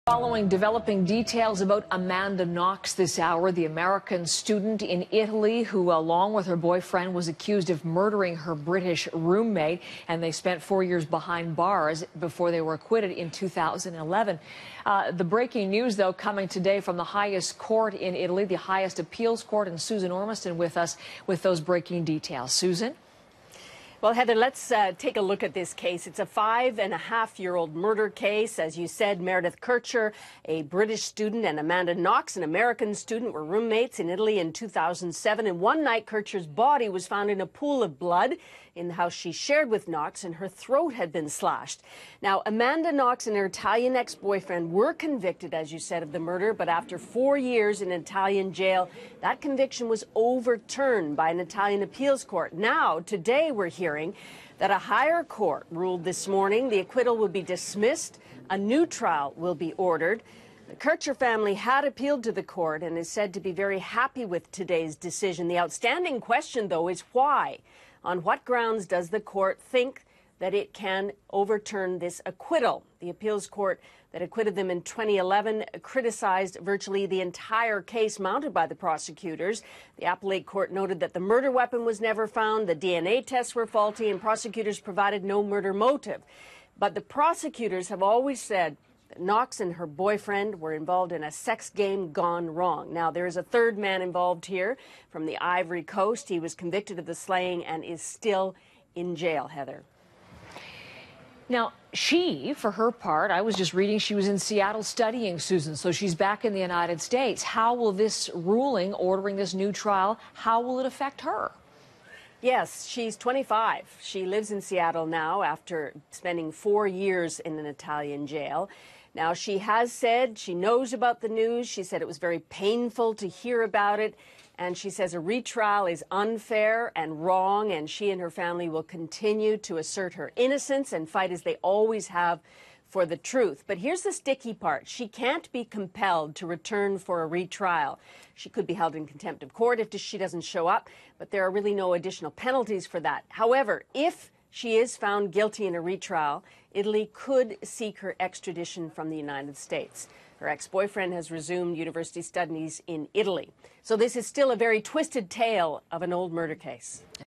Following developing details about Amanda Knox this hour, the American student in Italy who, along with her boyfriend, was accused of murdering her British roommate, and they spent 4 years behind bars before they were acquitted in 2011. The breaking news, though, coming today from the highest court in Italy, the highest appeals court, and Susan Ormiston with us with those breaking details. Susan? Well, Heather, let's take a look at this case. It's a 5.5-year-old murder case. As you said, Meredith Kircher, a British student, and Amanda Knox, an American student, were roommates in Italy in 2007. And one night, Kircher's body was found in a pool of blood in the house she shared with Knox, and her throat had been slashed. Now, Amanda Knox and her Italian ex-boyfriend were convicted, as you said, of the murder, but after 4 years in an Italian jail, that conviction was overturned by an Italian appeals court. Now, today we're hearing that a higher court ruled this morning the acquittal will be dismissed, a new trial will be ordered. The Kircher family had appealed to the court and is said to be very happy with today's decision. The outstanding question, though, is why? On what grounds does the court think that it can overturn this acquittal? The appeals court that acquitted them in 2011 criticized virtually the entire case mounted by the prosecutors. The appellate court noted that the murder weapon was never found, the DNA tests were faulty, and prosecutors provided no murder motive. But the prosecutors have always said that Knox and her boyfriend were involved in a sex game gone wrong. Now, there is a third man involved here from the Ivory Coast. He was convicted of the slaying and is still in jail, Heather. Now, she, for her part, I was just reading she was in Seattle studying, Susan, so she's back in the United States. How will this ruling, ordering this new trial, how will it affect her? Yes, she's 25. She lives in Seattle now after spending 4 years in an Italian jail. Now, she has said she knows about the news. She said it was very painful to hear about it. And she says a retrial is unfair and wrong, and she and her family will continue to assert her innocence and fight as they always have for the truth. But here's the sticky part. She can't be compelled to return for a retrial. She could be held in contempt of court if she doesn't show up, but there are really no additional penalties for that. However, if she is found guilty in a retrial, Italy could seek her extradition from the United States. Her ex-boyfriend has resumed university studies in Italy. So this is still a very twisted tale of an old murder case.